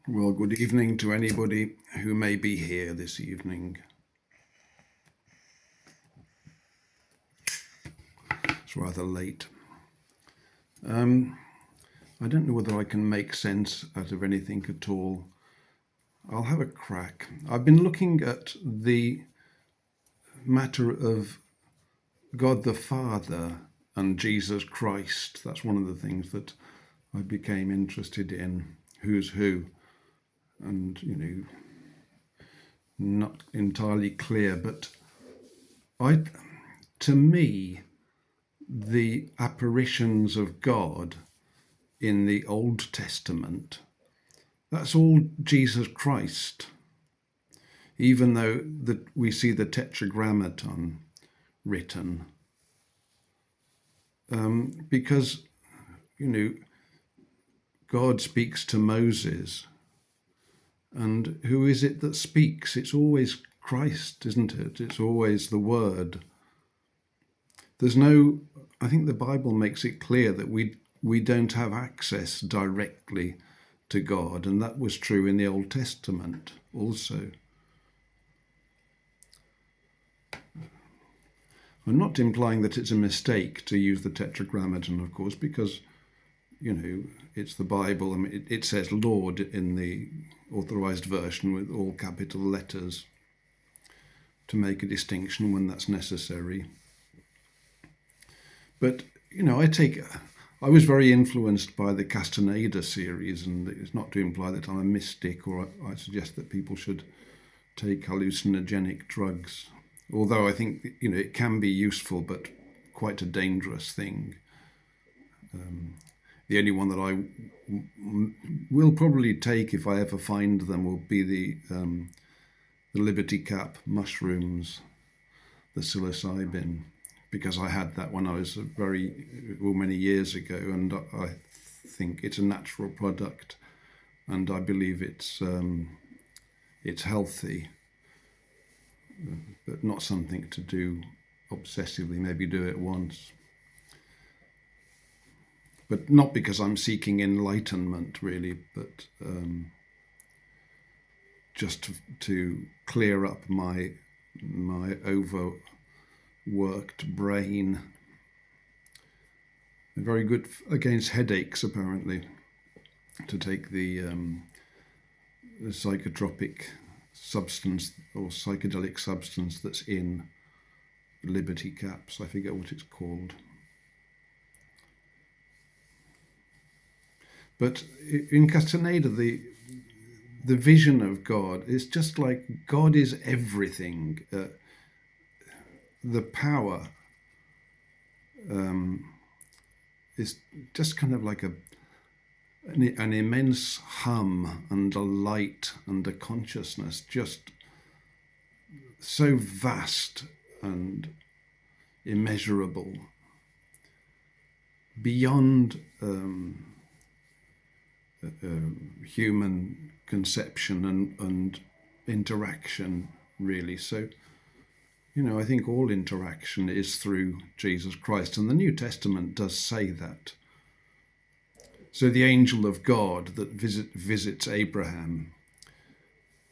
Well, good evening to anybody who may be here this evening. It's rather late. I don't know whether I can make sense out of anything at all. I'll have a crack. I've been looking at the matter of God the Father and Jesus Christ. That's one of the things that I became interested in. Who's who? And, not entirely clear, but to me, the apparitions of God in the Old Testament, that's all Jesus Christ, even though we see the Tetragrammaton written, because, God speaks to Moses, and who is it that speaks? It's always Christ, isn't it? It's always the Word. I think the Bible makes it clear that we don't have access directly to God, and that was true in the Old Testament also. I'm not implying that it's a mistake to use the Tetragrammaton, of course, because, it's the Bible. I mean, it says Lord in the Authorized Version with all capital letters to make a distinction when that's necessary. But, I was very influenced by the Castaneda series, and it's not to imply that I'm a mystic or I suggest that people should take hallucinogenic drugs, although I think, it can be useful, but quite a dangerous thing. The only one that I will probably take if I ever find them will be the Liberty Cap mushrooms, the psilocybin, because I had that when I was many years ago, and I think it's a natural product, and I believe it's healthy, but not something to do obsessively. Maybe do it once, but not because I'm seeking enlightenment really, but just to clear up my overworked brain. Very good against headaches, apparently, to take the psychotropic substance or psychedelic substance that's in Liberty Caps. I forget what it's called. But in Castaneda, the vision of God is just like God is everything. The power is just kind of like an immense hum and a light and a consciousness, just so vast and immeasurable, beyond human conception and interaction, really. So, I think all interaction is through Jesus Christ, and the New Testament does say that. So the angel of God that visits Abraham,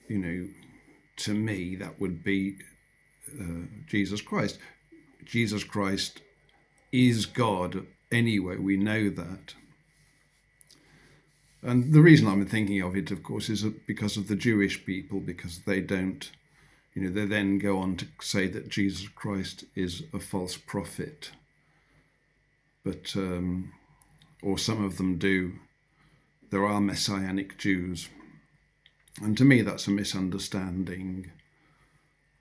to me, that would be Jesus Christ. Jesus Christ is God anyway, we know that. And the reason I'm thinking of it, of course, is because of the Jewish people, because they don't, they then go on to say that Jesus Christ is a false prophet. But, or some of them do. There are Messianic Jews. And to me, that's a misunderstanding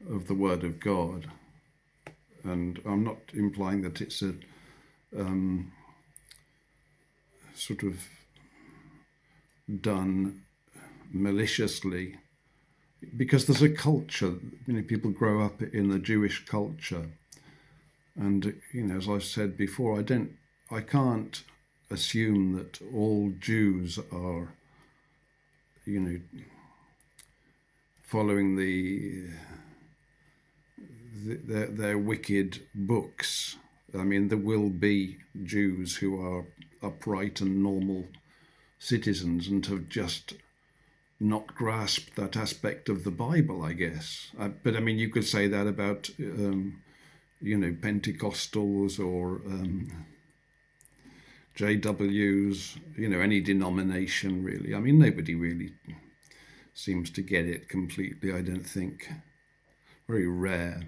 of the Word of God. And I'm not implying that it's a sort of done maliciously, because there's a culture, people grow up in the Jewish culture, and as I've said before, I can't assume that all Jews are following their wicked books. I mean, there will be Jews who are upright and normal citizens and have just not grasped that aspect of the Bible, I guess. But I mean, you could say that about, Pentecostals or JWs, any denomination really. I mean, nobody really seems to get it completely, I don't think. Very rare.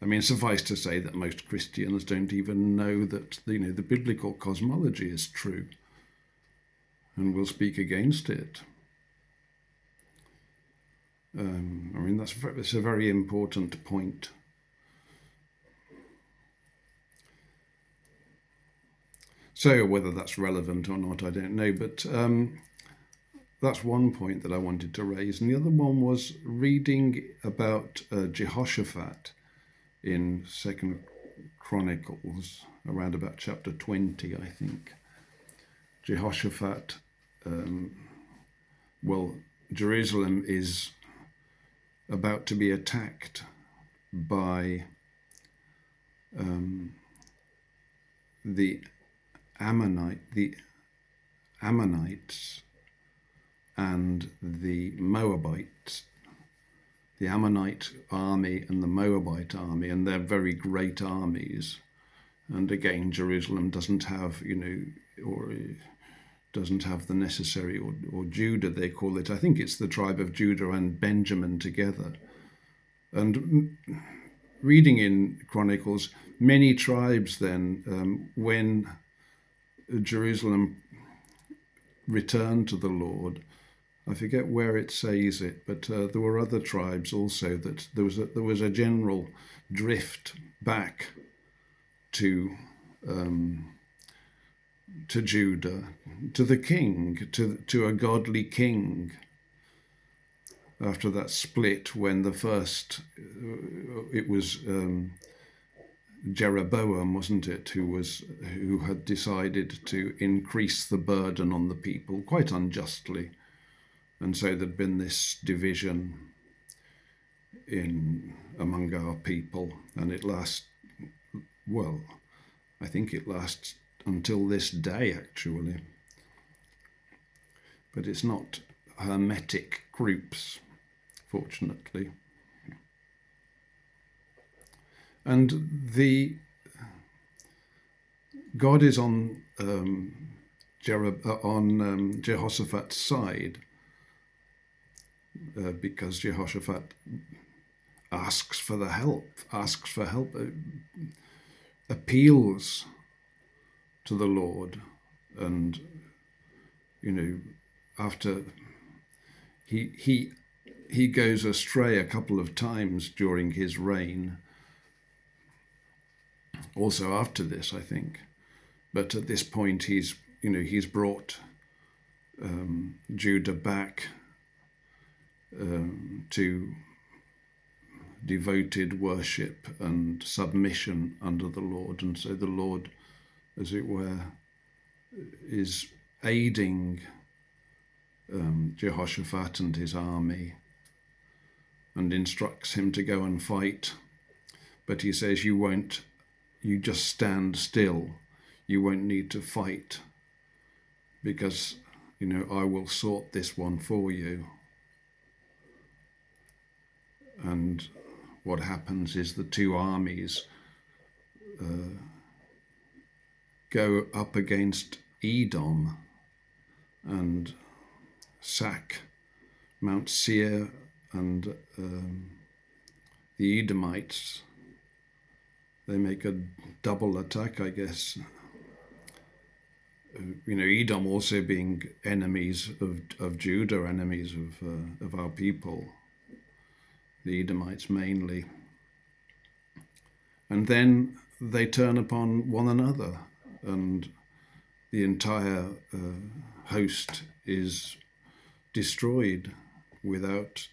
I mean, suffice to say that most Christians don't even know that, the biblical cosmology is true and will speak against it. I mean, that's a very important point. So whether that's relevant or not, I don't know, but that's one point that I wanted to raise. And the other one was reading about Jehoshaphat in 2 Chronicles, around about chapter 20, I think. Jehoshaphat, Jerusalem is about to be attacked by the Ammonites and the Moabites, the Ammonite army and the Moabite army, and they're very great armies. And again, Jerusalem doesn't have, or doesn't have the necessary, or Judah, they call it. I think it's the tribe of Judah and Benjamin together. And reading in Chronicles, many tribes then, when Jerusalem returned to the Lord, I forget where it says it, but there were other tribes also that there was a general drift back to Judah, to the king, to a godly king. After that split, when the first, it was Jeroboam, wasn't it, who had decided to increase the burden on the people quite unjustly. And so there'd been this division among our people, and it lasts, I think it lasts until this day, actually. But it's not hermetic groups, fortunately. And God is on Jehoshaphat's side, because Jehoshaphat asks for help, appeals to the Lord, and after he goes astray a couple of times during his reign, also after this, I think, but at this point he's brought Judah back to devoted worship and submission under the Lord. And so the Lord, as it were, is aiding Jehoshaphat and his army and instructs him to go and fight. But he says, you just stand still. You won't need to fight, because, I will sort this one for you. And what happens is the two armies go up against Edom and sack Mount Seir, and the Edomites, they make a double attack, I guess. Edom also being enemies of Judah, enemies of our people, the Edomites mainly. And then they turn upon one another, and the entire host is destroyed without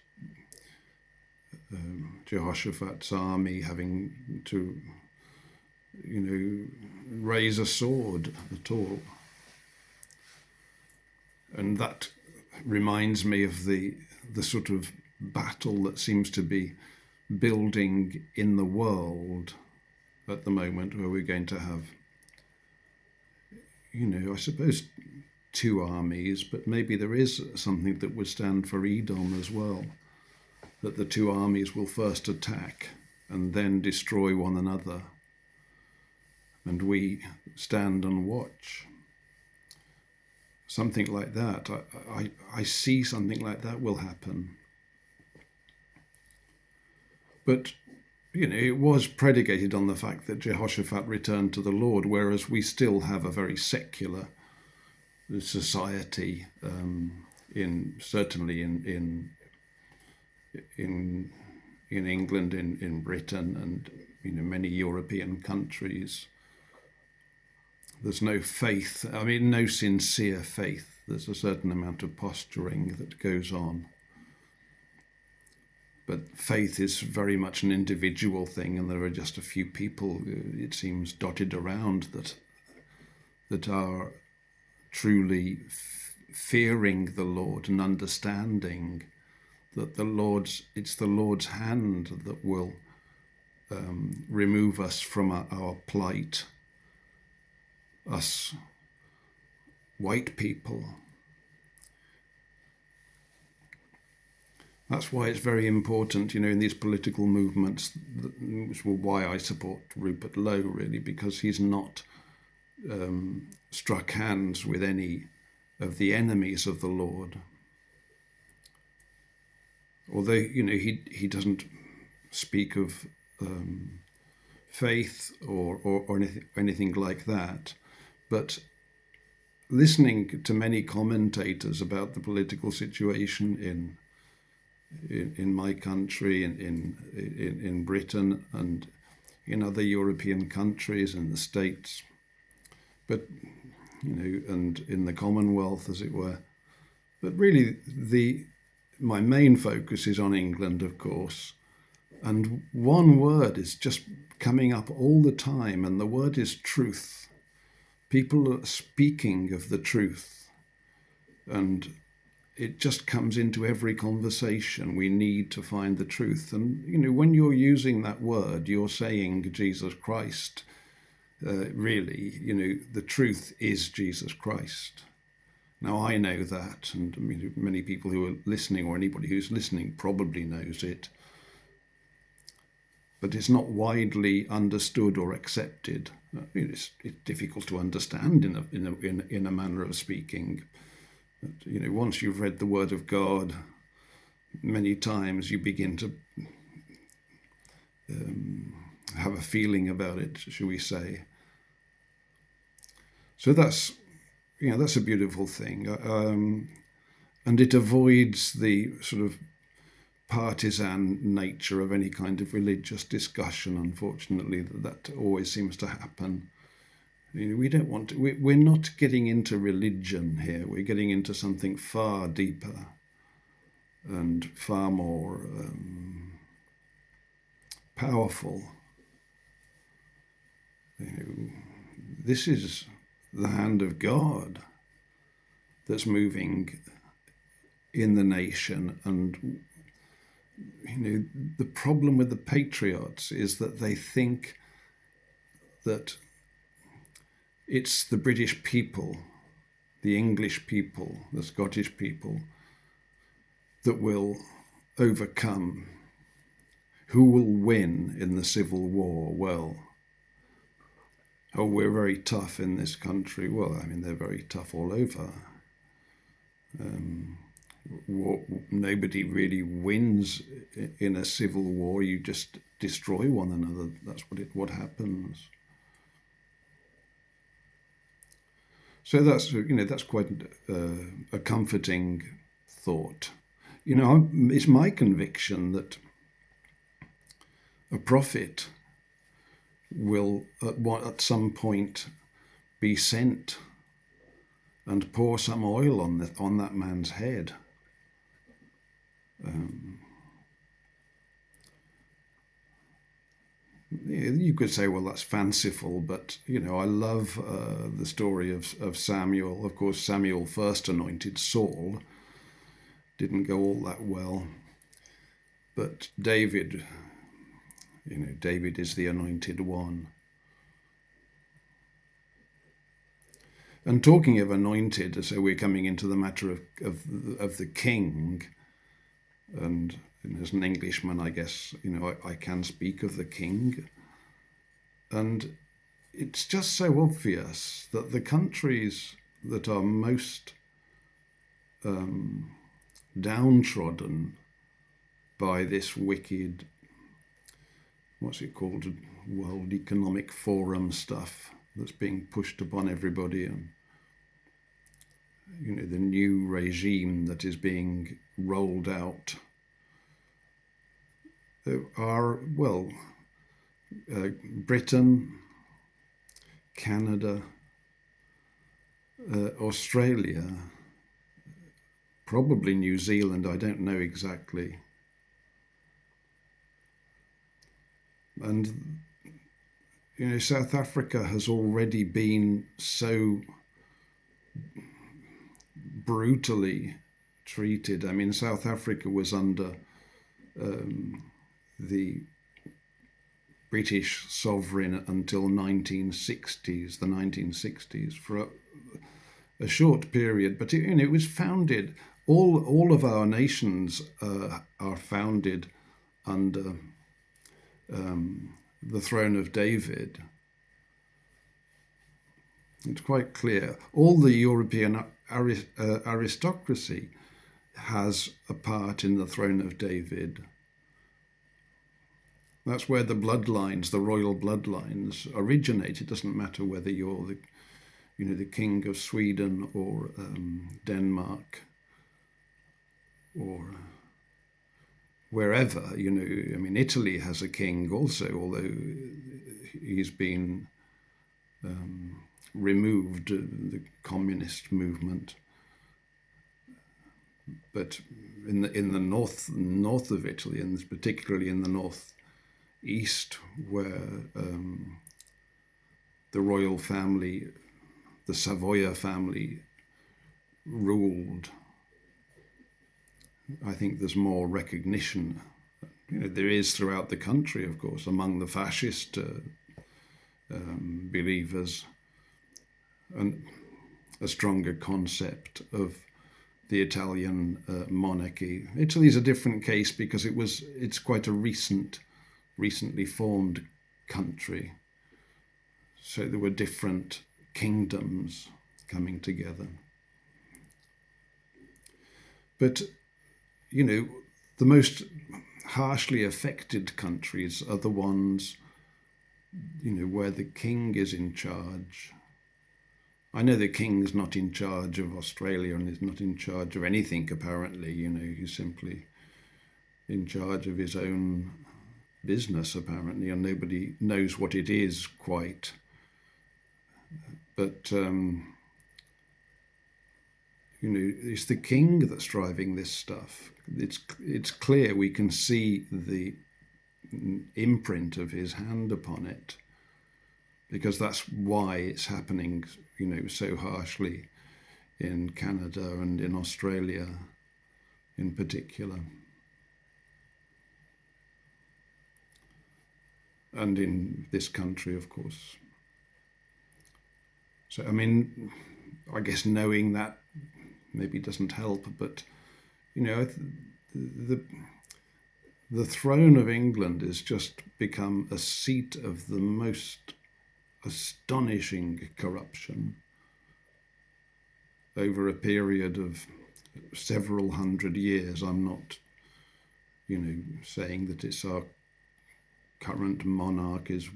Jehoshaphat's army having to, raise a sword at all. And that reminds me of the sort of battle that seems to be building in the world at the moment, where we're going to have, I suppose, two armies, but maybe there is something that would stand for Edom as well, that the two armies will first attack and then destroy one another, and we stand and watch. Something like that. I see something like that will happen. But, it was predicated on the fact that Jehoshaphat returned to the Lord, whereas we still have a very secular society, certainly in England, in Britain, and many European countries. There's no faith. No sincere faith. There's a certain amount of posturing that goes on. But faith is very much an individual thing, and there are just a few people, it seems, dotted around that are truly fearing the Lord and understanding that it's the Lord's hand that will remove us from our plight, us white people. That's why it's very important, in these political movements, which is why I support Rupert Lowe, really, because he's not struck hands with any of the enemies of the Lord. Although, he doesn't speak of faith or anything like that, but listening to many commentators about the political situation in my country, in Britain, and in other European countries, in the States, but and in the Commonwealth, as it were. But really, my main focus is on England, of course, and one word is just coming up all the time, and the word is truth. People are speaking of the truth, and it just comes into every conversation. We need to find the truth. And, when you're using that word, you're saying Jesus Christ. Really, the truth is Jesus Christ. Now, I know that, and many people who are listening, or anybody who's listening, probably knows it. But it's not widely understood or accepted. It's difficult to understand in a manner of speaking. But, once you've read the Word of God many times, you begin to have a feeling about it, shall we say. So that's a beautiful thing. And it avoids the sort of partisan nature of any kind of religious discussion. Unfortunately, that always seems to happen. We don't want to, we're not getting into religion here. We're getting into something far deeper and far more powerful. This is the hand of God that's moving in the nation. And the problem with the patriots is that they think that it's the British people, the English people, the Scottish people that will overcome. Who will win in the Civil War? Well, we're very tough in this country. Well, they're very tough all over. Nobody really wins in a civil war. You just destroy one another. That's what happens. So that's quite a comforting thought. It's my conviction that a prophet will at some point be sent and pour some oil on that man's head. You could say, well, that's fanciful, but I love the story of Samuel. Of course, Samuel first anointed Saul. Didn't go all that well, but David, David is the anointed one. And talking of anointed, so we're coming into the matter of the king, and as an Englishman, I guess, I can speak of the king. And it's just so obvious that the countries that are most downtrodden by this wicked, what's it called, World Economic Forum stuff that's being pushed upon everybody, and the new regime that is being rolled out are, well, Britain, Canada, Australia, probably New Zealand, I don't know exactly. And, South Africa has already been so brutally treated. I mean, South Africa was under the British sovereign until the 1960s, for a short period. But it was founded. All of our nations are founded under the throne of David. It's quite clear. All the European aristocracy has a part in the throne of David. That's where the bloodlines, the royal bloodlines, originate. It doesn't matter whether you're the king of Sweden or Denmark or wherever. I mean, Italy has a king also, although he's been removed, the communist movement. But in the north of Italy, and particularly in the northeast, where the royal family, the Savoia family, ruled, I think there's more recognition. There is throughout the country, of course, among the fascist believers, and a stronger concept of the Italian monarchy. Italy's a different case because it's quite a recently formed country. So there were different kingdoms coming together. But, the most harshly affected countries are the ones, where the king is in charge. I know the king's not in charge of Australia and is not in charge of anything, apparently. He's simply in charge of his own business, apparently, and nobody knows what it is quite. But, it's the king that's driving this stuff. It's clear, we can see the imprint of his hand upon it, because that's why it's happening, so harshly in Canada and in Australia in particular. And in this country, of course. So, I mean, I guess knowing that maybe doesn't help, but, the throne of England has just become a seat of the most astonishing corruption over a period of several hundred years. I'm not, saying that it's our current monarch is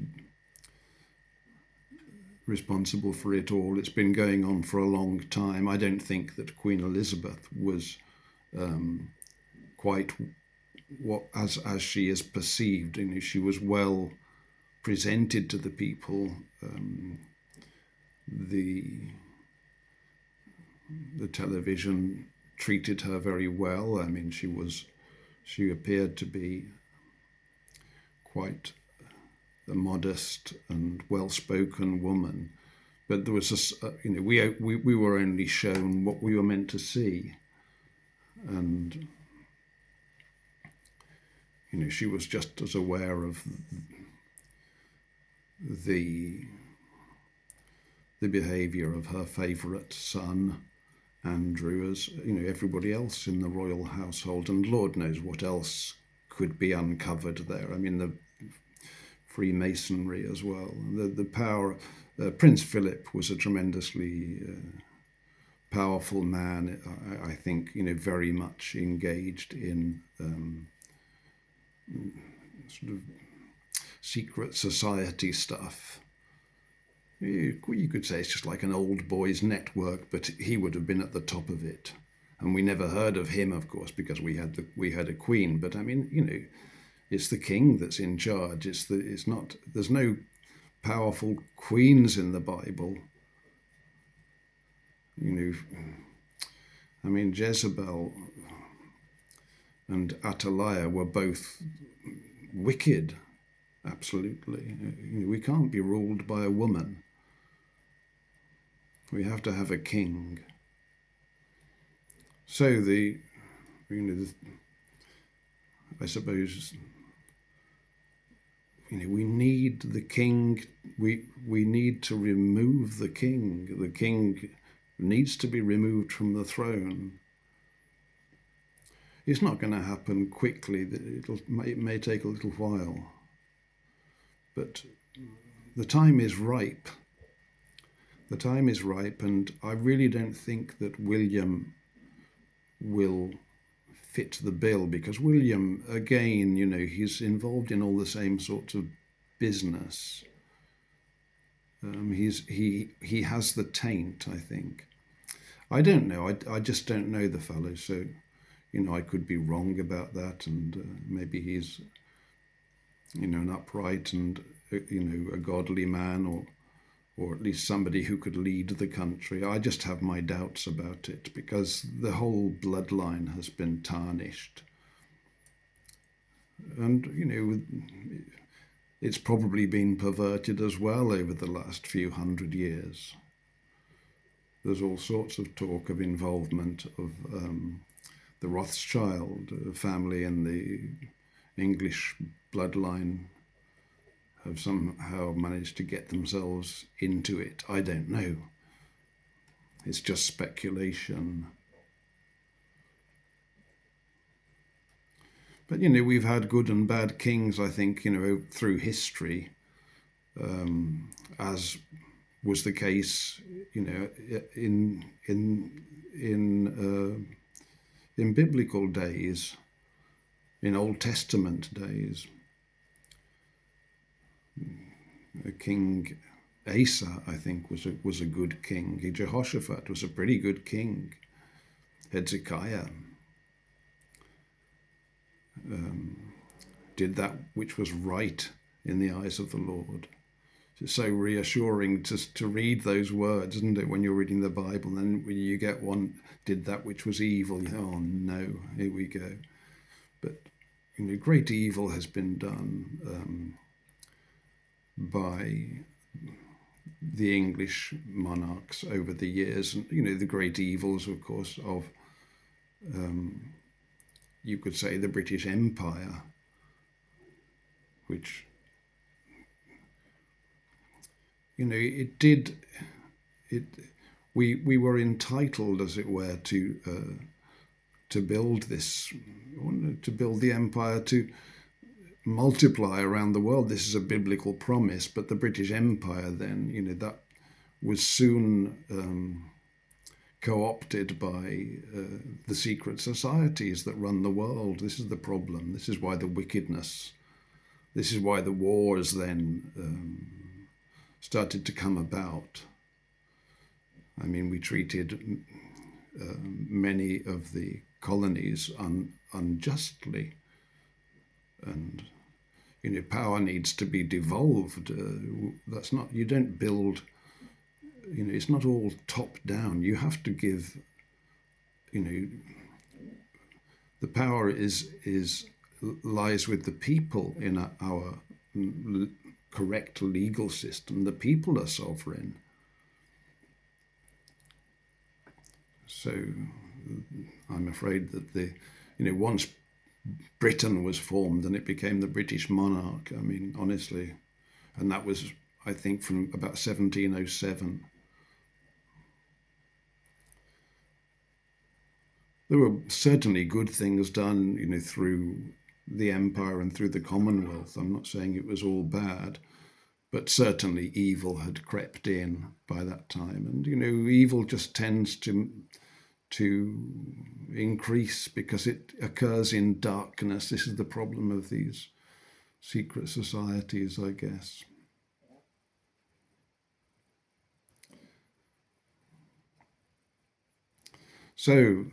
responsible for it all. It's been going on for a long time. I don't think that Queen Elizabeth was quite what as she is perceived. She was well presented to the people. The television treated her very well. I mean, she appeared to be quite a modest and well-spoken woman, but there was we were only shown what we were meant to see, and she was just as aware of the the behaviour of her favourite son, Andrew, as everybody else in the royal household, and Lord knows what else could be uncovered there. I mean, the Freemasonry as well. The power. Prince Philip was a tremendously powerful man. I think very much engaged in sort of secret society stuff. You could say it's just like an old boys network, but he would have been at the top of it. And we never heard of him, of course, because we had a queen. But I mean, it's the king that's in charge. There's no powerful queens in the Bible. I mean, Jezebel and Athaliah were both wicked, absolutely. We can't be ruled by a woman. We have to have a king. So I suppose, we need the king. We need to remove the king. The king needs to be removed from the throne. It's not going to happen quickly. It may take a little while. But the time is ripe. The time is ripe, and I really don't think that William will fit the bill, because William, again, he's involved in all the same sorts of business. He has the taint, I think. I don't know. I just don't know the fellow, so I could be wrong about that, and maybe he's an upright and a godly man, or at least somebody who could lead the country. I just have my doubts about it, because the whole bloodline has been tarnished. And, it's probably been perverted as well over the last few hundred years. There's all sorts of talk of involvement of the Rothschild family and the English bloodline have somehow managed to get themselves into it. I don't know. It's just speculation. But, we've had good and bad kings, I think, through history, as was the case, in biblical days, in Old Testament days. King Asa, I think, was a good king. Jehoshaphat was a pretty good king. Hezekiah did that which was right in the eyes of the Lord. It's so reassuring just to read those words, isn't it, when you're reading the Bible? And then when you get one, did that which was evil, oh no, here we go. But great evil has been done by the English monarchs over the years, and the great evils, of course, of you could say the British Empire, which we were entitled, as it were, to build the empire, to multiply around the world. This is a biblical promise, but the British Empire then, that was soon co-opted by the secret societies that run the world. This is the problem. This is why the wickedness, this is why the wars then started to come about. I mean, we treated many of the colonies unjustly, and power needs to be devolved. That's not, you don't build, it's not all top down. You have to give, the power lies with the people in our correct legal system. The people are sovereign. So I'm afraid that once Britain was formed and it became the British monarch, I mean, honestly, and that was, I think, from about 1707. There were certainly good things done, through the empire and through the Commonwealth. I'm not saying it was all bad, but certainly evil had crept in by that time. And, evil just tends to increase because it occurs in darkness. This is the problem of these secret societies, I guess. So,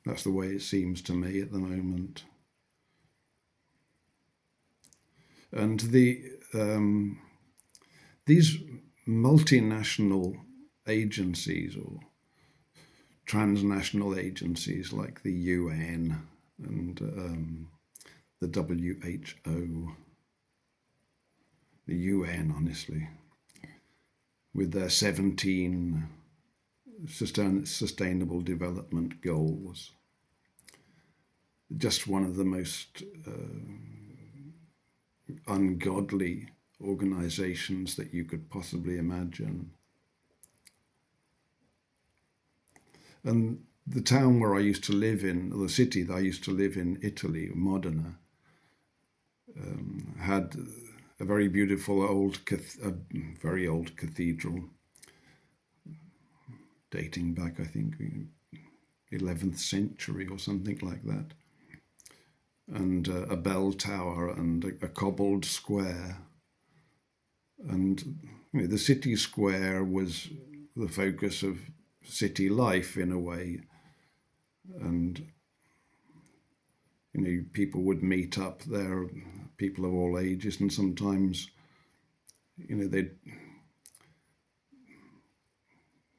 that's the way it seems to me at the moment. And these multinational agencies or transnational agencies like the UN and the WHO, the UN, honestly, with their 17 sustainable development goals, just one of the most ungodly organizations that you could possibly imagine. And the town where I used to live in, or the city that I used to live in, Italy, Modena, had a very beautiful very old cathedral, dating back, I think, 11th century or something like that, and a bell tower and a cobbled square. And the city square was the focus of city life in a way, and people would meet up there, people of all ages, and sometimes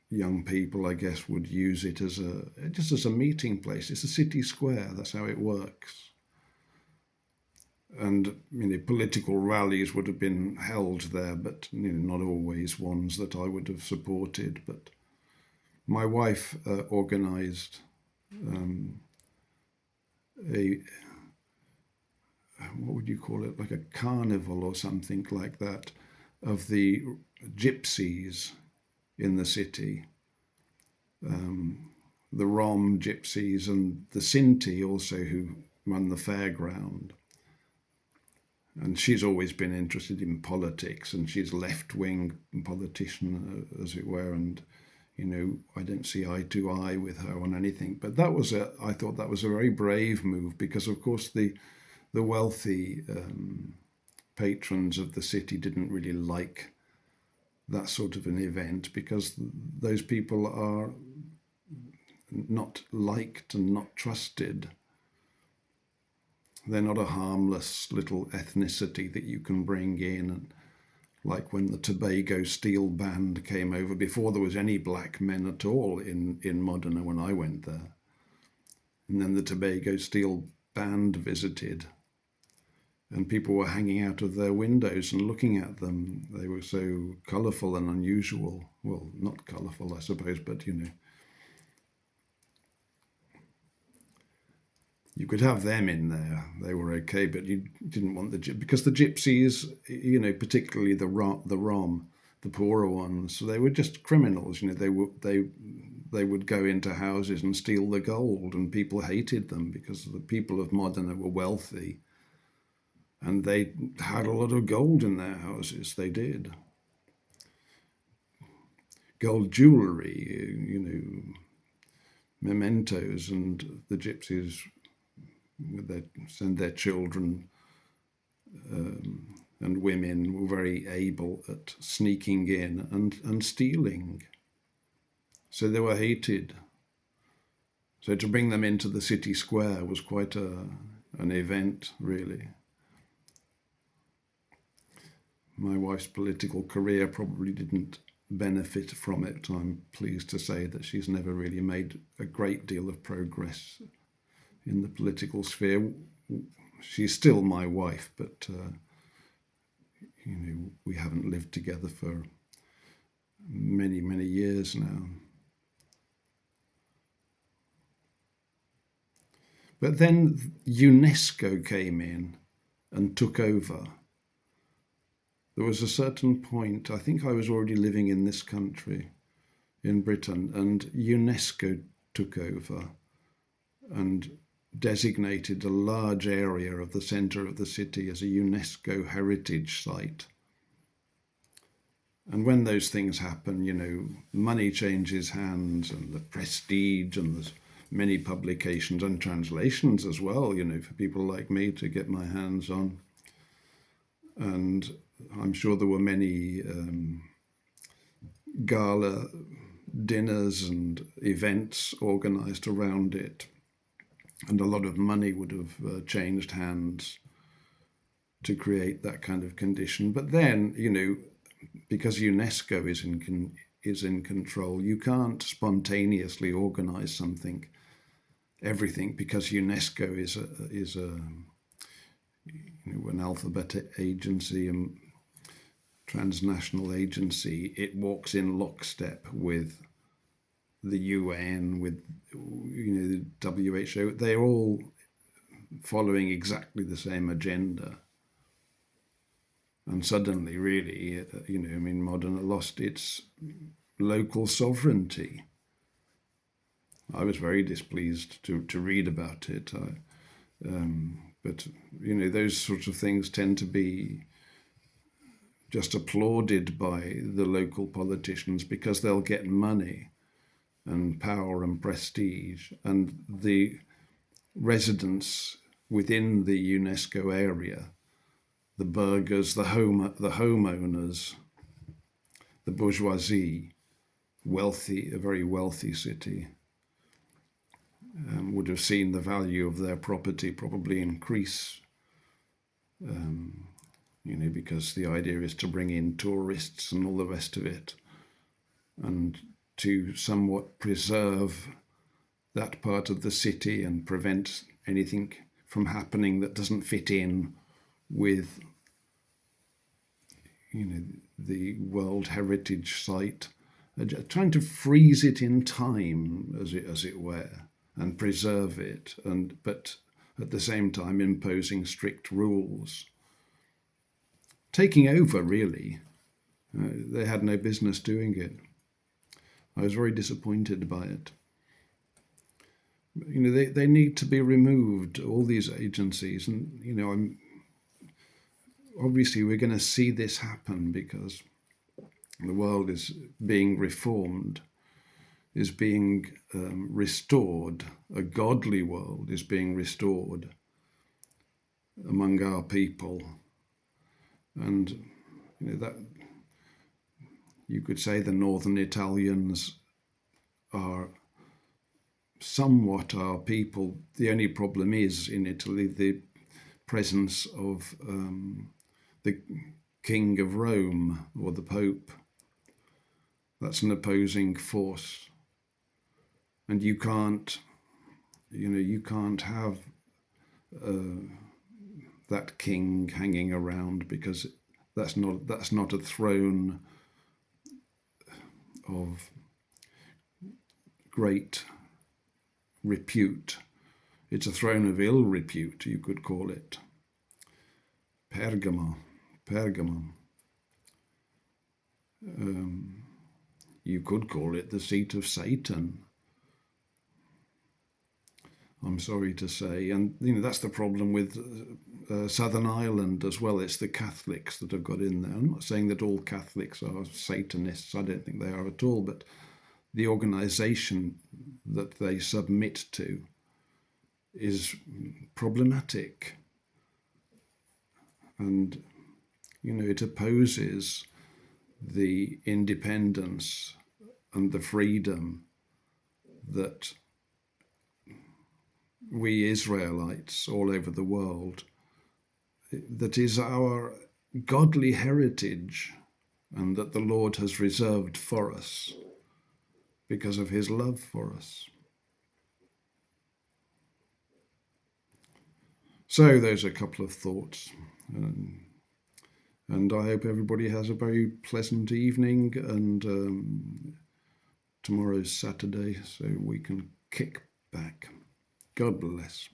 young people, I guess, would use it as a meeting place. It's a city square. That's how it works. And political rallies would have been held there, but not always ones that I would have supported. But my wife organised what would you call it, like a carnival or something like that, of the gypsies in the city, the Rom gypsies and the Sinti also, who run the fairground. And she's always been interested in politics, and she's left-wing politician, as it were, and I don't see eye to eye with her on anything. But I thought that was a very brave move, because of course the wealthy patrons of the city didn't really like that sort of an event, because those people are not liked and not trusted. They're not a harmless little ethnicity that you can bring in. And like when the Tobago Steel Band came over, before there was any black men at all in Modena when I went there. And then the Tobago Steel Band visited, and people were hanging out of their windows and looking at them. They were so colourful and unusual. Well, not colourful, I suppose, but you could have them in there. They were okay, but you didn't want because the gypsies, particularly the Rom, the poorer ones, so they were just criminals. They would go into houses and steal the gold, and people hated them because the people of Modena were wealthy, and they had a lot of gold in their houses. They did. Gold jewellery, mementos, and the gypsies would send their children and women were very able at sneaking in and stealing. So they were hated. So to bring them into the city square was quite an event, really. My wife's political career probably didn't benefit from it. I'm pleased to say that she's never really made a great deal of progress in the political sphere. She's still my wife, but we haven't lived together for many, many years now. But then UNESCO came in and took over. There was a certain point, I think I was already living in this country, in Britain, and UNESCO took over and designated a large area of the centre of the city as a UNESCO heritage site. And when those things happen, money changes hands, and the prestige, and there's many publications and translations as well, for people like me to get my hands on. And I'm sure there were many gala dinners and events organised around it. And a lot of money would have changed hands to create that kind of condition. But then, because UNESCO is in control, you can't spontaneously organise everything, because UNESCO is an alphabet agency, a transnational agency. It walks in lockstep with the UN, with the WHO. They're all following exactly the same agenda. And suddenly, really, Modena lost its local sovereignty. I was very displeased to read about it. But, those sorts of things tend to be just applauded by the local politicians because they'll get money and power and prestige. And the residents within the UNESCO area, the burghers, the homeowners, the bourgeoisie, a very wealthy city, would have seen the value of their property probably increase, because the idea is to bring in tourists and all the rest of it, and to somewhat preserve that part of the city and prevent anything from happening that doesn't fit in with the World Heritage Site, trying to freeze it in time, as it were, and preserve it, but at the same time imposing strict rules. Taking over, really. They had no business doing it. I was very disappointed by it. They need to be removed, all these agencies, and obviously we're going to see this happen because the world is being reformed, is being restored. A godly world is being restored among our people. And that you could say the northern Italians are somewhat our people. The only problem is in Italy the presence of the King of Rome, or the Pope. That's an opposing force, and you can't have that king hanging around, because that's not a throne of great repute. It's a throne of ill repute, you could call it. Pergamon. You could call it the seat of Satan, I'm sorry to say. And that's the problem with Southern Ireland as well. It's the Catholics that have got in there. I'm not saying that all Catholics are Satanists. I don't think they are at all. But the organisation that they submit to is problematic. And, it opposes the independence and the freedom that we Israelites all over the world, that is our godly heritage, and that the Lord has reserved for us because of his love for us. So those are a couple of thoughts. And I hope everybody has a very pleasant evening, and tomorrow's Saturday, so we can kick back. God bless.